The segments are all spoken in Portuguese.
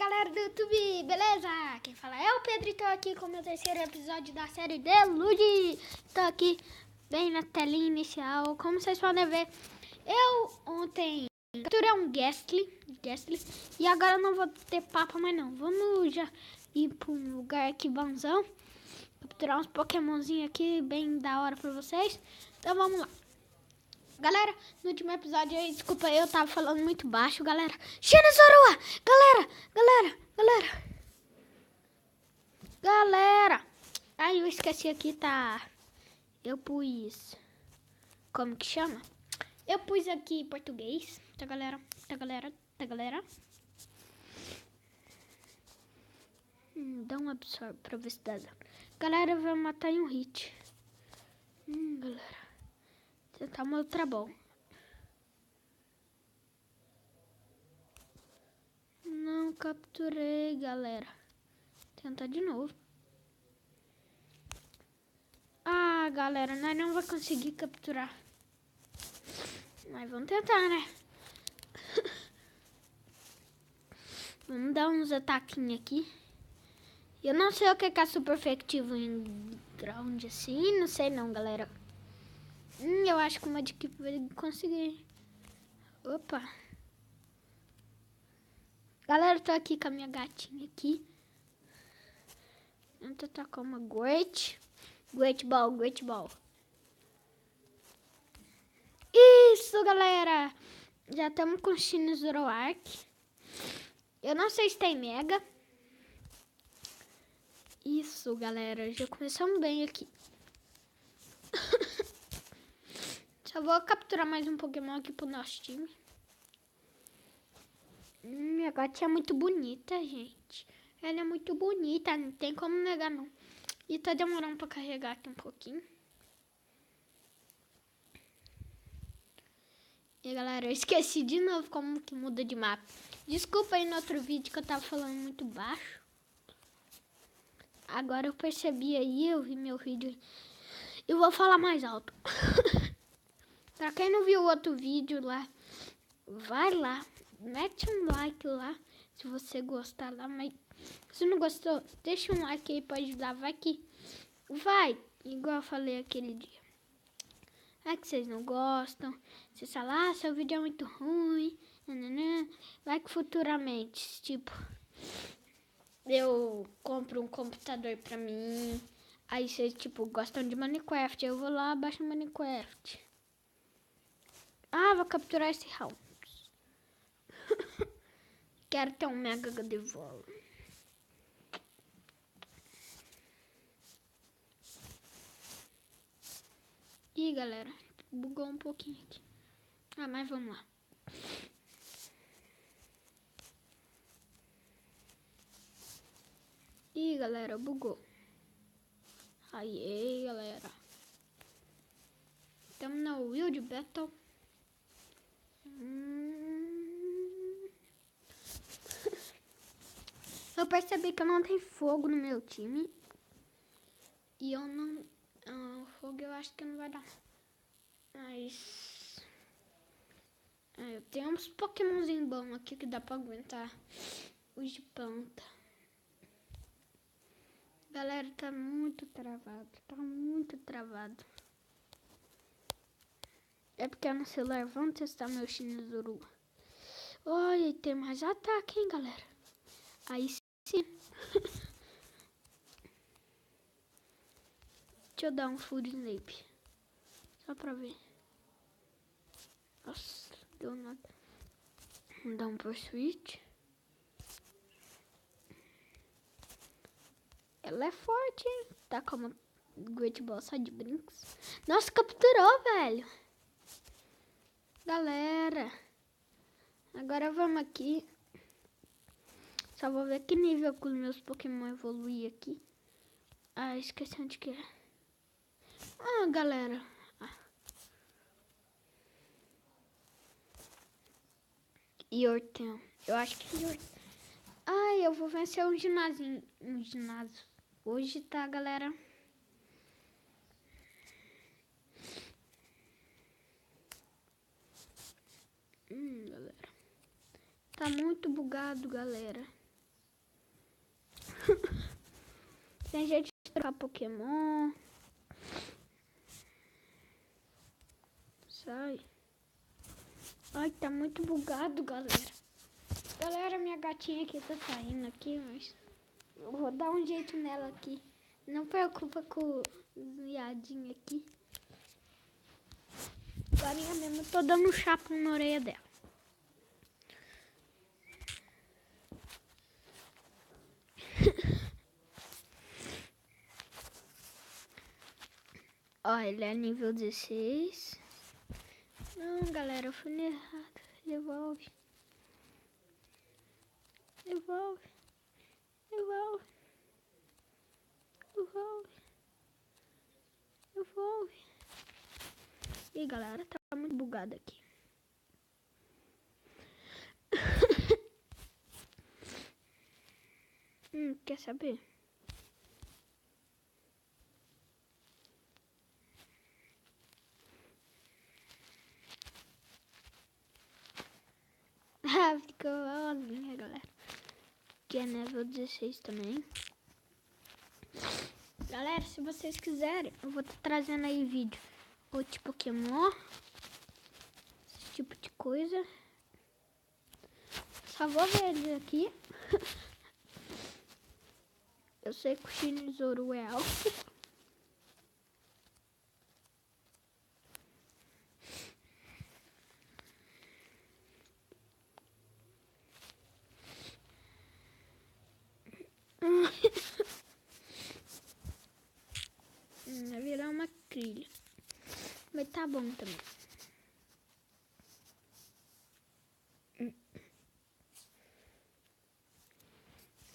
galera do YouTube, beleza? Quem fala é o Pedro e tô aqui com o meu terceiro episódio da série Delude. Tô aqui bem na telinha inicial, como vocês podem ver. Eu ontem capturei um Gastly e agora eu não vou ter papo mais não. Vamos já ir pra um lugar aqui bonzão, capturar uns pokémonzinhos aqui bem da hora pra vocês. Então vamos lá. Galera, no último episódio aí, desculpa, eu tava falando muito baixo, galera. Shinazoroa! Galera! Ai, eu esqueci aqui, tá? Eu pus... Como que chama? Eu pus aqui em português, tá, galera? Dá um absorve pra ver se dá. Galera, vai matar em um hit. Galera. Tentar uma outra bola. Não capturei, galera. Tentar de novo. Ah, galera, nós não vamos conseguir capturar. Mas vamos tentar, né? Vamos dar uns ataquinhos aqui. Eu não sei o que é super efetivo em ground assim. Não sei não, galera. Eu acho que uma de equipe vai conseguir. Opa. Galera, eu tô aqui com a minha gatinha aqui. Vamos tentar com uma Great Ball. Isso, galera. Já estamos com o Shinazoroark. Eu não sei se tem Mega. Isso, galera. Já começamos bem aqui. Só vou capturar mais um Pokémon aqui pro nosso time. Minha gatinha é muito bonita, gente. Ela é muito bonita, não tem como negar, não. E tá demorando pra carregar aqui um pouquinho. E galera, eu esqueci de novo como que muda de mapa. Desculpa aí no outro vídeo que eu tava falando muito baixo. Agora eu percebi aí, eu vi meu vídeo. Eu vou falar mais alto. Pra quem não viu o outro vídeo lá, vai lá, mete um like lá, se você gostar lá, mas se não gostou, deixa um like aí pra ajudar, vai que vai, igual eu falei aquele dia. Vai que vocês não gostam, vocês falam, seu vídeo é muito ruim, vai que futuramente, tipo, eu compro um computador pra mim, aí vocês, tipo, gostam de Minecraft, eu vou lá, baixo Minecraft. Ah, vou capturar esse round. Quero ter um Mega Gardevoir. Ih, galera, bugou um pouquinho aqui. Ah, mas vamos lá. Ih, galera, bugou. Aí, galera. Estamos na Wild Battle. Eu percebi que eu não tenho fogo no meu time. E eu não... fogo eu acho que não vai dar. Mas... eu tenho uns pokémonzinhos bons aqui que dá pra aguentar. Os de planta. Galera, tá muito travado. É porque no celular, vamos testar meu Shinazoroa. Olha, tem mais ataque, hein, galera. Aí sim. Deixa eu dar um Full Snape. Só pra ver. Nossa, deu nada. Vamos dar um Pursuit. Ela é forte, hein? Tá como Great Ball só de brincos. Nossa, capturou, velho. Galera. Agora vamos aqui. Só vou ver que nível que os meus Pokémon evoluem aqui. Ah, esqueci onde que é. Ah, galera. Yorton. Eu acho que Yorton. Ai, eu vou vencer um ginásio. Hoje, tá, galera? Galera. Tá muito bugado, galera. Tem jeito de trocar Pokémon. Sai. Ai, tá muito bugado, galera. Galera, minha gatinha aqui tá saindo aqui, mas eu vou dar um jeito nela aqui. Não preocupa com os miadinhos aqui. Agora mesmo eu tô dando um chapa na orelha dela. Ó, ele é nível 16. Não, galera, eu fui errado. Devolve. Devolve. Devolve. Devolve. Devolve. Ih, galera, tá muito bugado aqui. Quer saber? Ah, ficou igualzinha, galera. Que é nível 16 também. Galera, se vocês quiserem, eu vou estar trazendo aí vídeo. Outro Pokémon. Esse tipo de coisa. Só vou ver eles aqui. Eu sei que o Shinizuru é alto. Vai virar uma trilha. Mas tá bom também.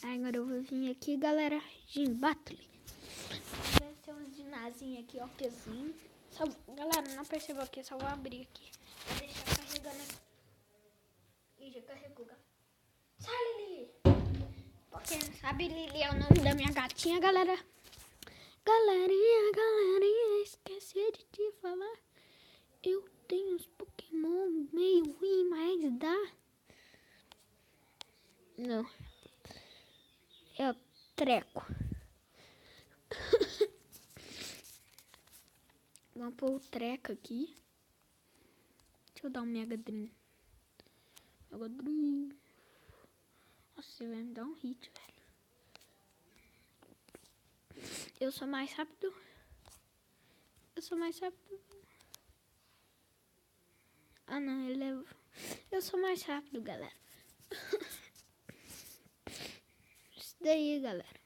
Agora eu vou vir aqui, galera. Gym Battle. Vai ser um ginazinho aqui, ó, pezinho. Só, galera, não percebeu aqui, só vou abrir aqui. Vou deixar carregando aqui. Ih, já carregou, galera. Sai, Lili! Porque não sabe, Lili é o nome da minha gatinha, galera. Galerinha, esqueci de te falar. Eu tenho uns Pokémon meio ruim, mas dá. Não. É o treco. Vamos pôr o treco aqui. Deixa eu dar um Mega Dream. Mega Dream. Nossa, vai me dar um hit, velho. Eu sou mais rápido. Eu sou mais rápido. Ah, não, ele é... Eu sou mais rápido, galera. Isso daí, galera.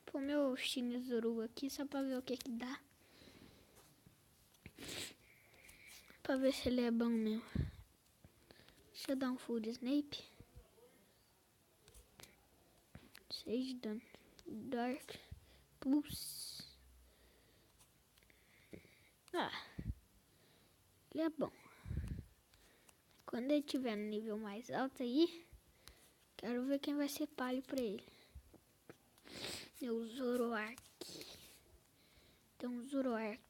Pô, meu Shinizuru aqui só pra ver o que dá. Pra ver se ele é bom mesmo. Deixa eu dar um Full Snape. 6 de dano. Dark Pulse. Ah, ele é bom. Quando ele tiver no nível mais alto aí, quero ver quem vai ser palio pra ele. Meu Zoroark. Então, Zoroark.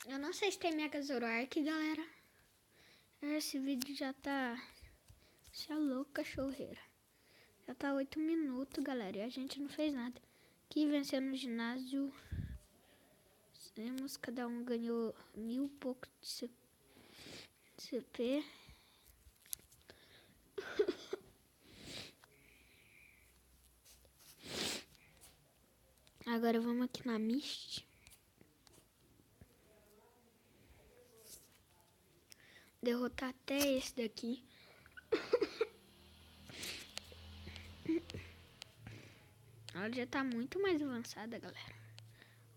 Eu não sei se tem Mega Zoroark, galera. Esse vídeo já tá... Você é louco, cachorreira. Já tá 8 minutos, galera, e a gente não fez nada. Aqui vencendo no ginásio. Temos, cada um ganhou 1000 e pouco de CP. Agora vamos aqui na Mist. Derrotar até esse daqui. Ela já tá muito mais avançada, galera.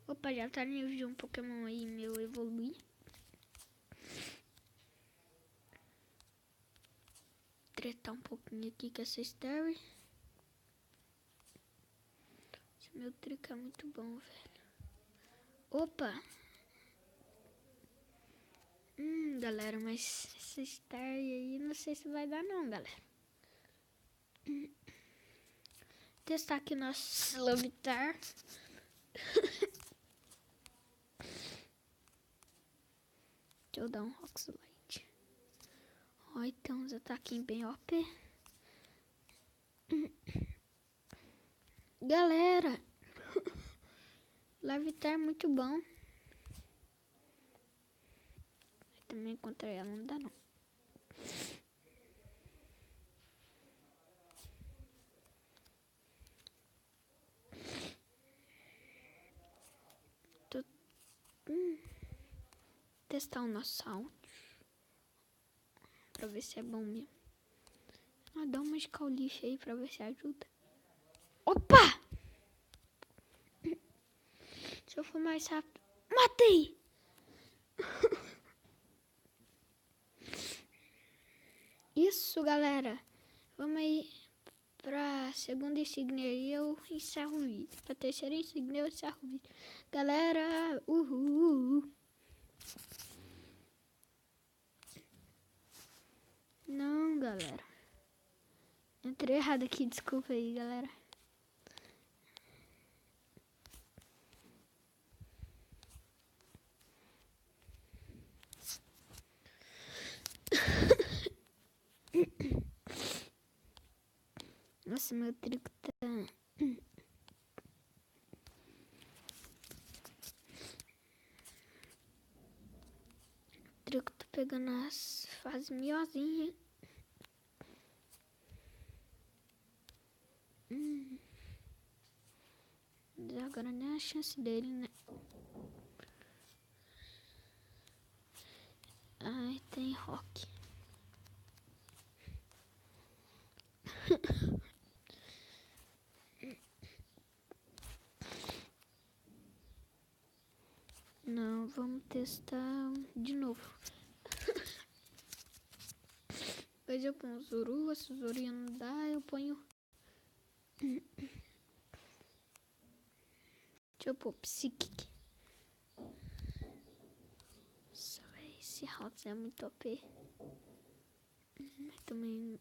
Opa, já tá nível de um Pokémon aí, meu evoluir. Tretar um pouquinho aqui com essa Starry. Esse meu trick é muito bom, velho. Opa! Galera, mas essa Starry aí não sei se vai dar não, galera. Testar aqui nosso Lovitar. Deixa eu dar um Roxlite. Ó, então os ataquinhos bem OP. Galera, levitar é muito bom. Também contra ela não dá não. Testar o nosso sound pra ver se é bom mesmo. Dá uma escauliche aí pra ver se ajuda. Opa! Se eu for mais rápido. Matei! Isso, galera. Vamos aí pra segunda insígnia e eu encerro o vídeo. Pra terceira insígnia eu encerro o vídeo. Galera, uhul. Não, galera. Entrei errado aqui, desculpa aí, galera. Nossa, meu trico tá... O trico tá pegando as fases melhorzinhas. Agora nem a chance dele, né? Ai, tem rock. Não, vamos testar de novo. Depois eu ponho Zuru, se o Zuru não dá, eu ponho... Deixa eu pôr Psychic. Nossa, véio, esse Haltz é muito OP. Mas também...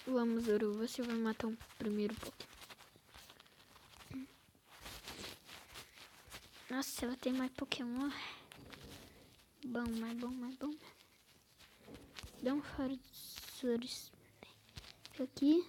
Vamos, Zuru, você vai matar o primeiro Pokémon. Nossa, ela tem mais Pokémon. Bom, mais bom, mais bom. Dá um Faruzures aqui.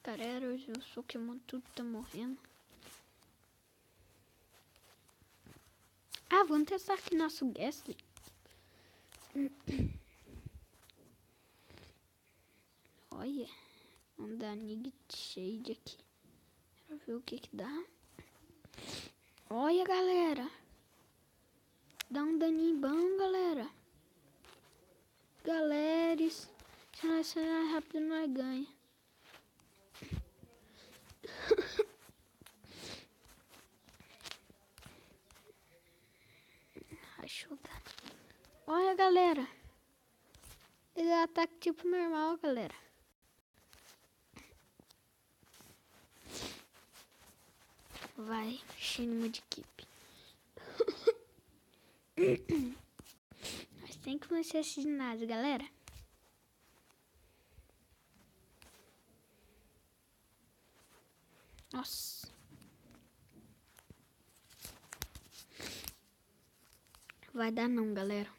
Galera, hoje os Pokémon tudo tá morrendo. Vamos testar aqui nosso Gastly. Olha, vamos dar Nightshade aqui. Pra ver o que dá. Olha, galera. Dá um daninho bom, galera. Galera, se nós ser rápido, nós ganha. Ajuda. Olha, galera. Ele é ataque tipo normal, galera. Vai, Shinima de equipe. Mas tem que vencer esse ginásio, galera. Nossa. Vai dar não, galera.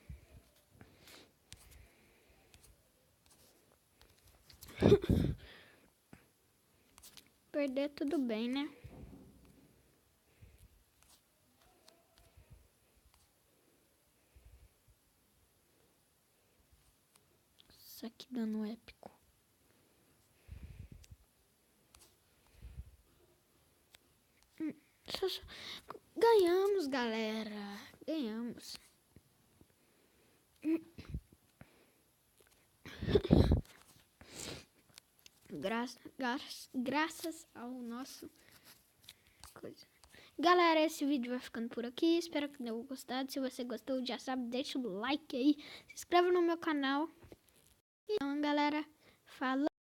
Perder tudo bem, né? Isso aqui dando épico. Ganhamos, galera. Ganhamos. Graças ao nosso coisa. Galera, esse vídeo vai ficando por aqui. Espero que tenham gostado. Se você gostou, já sabe, deixa o like aí. Se inscreva no meu canal. Então, galera, falou.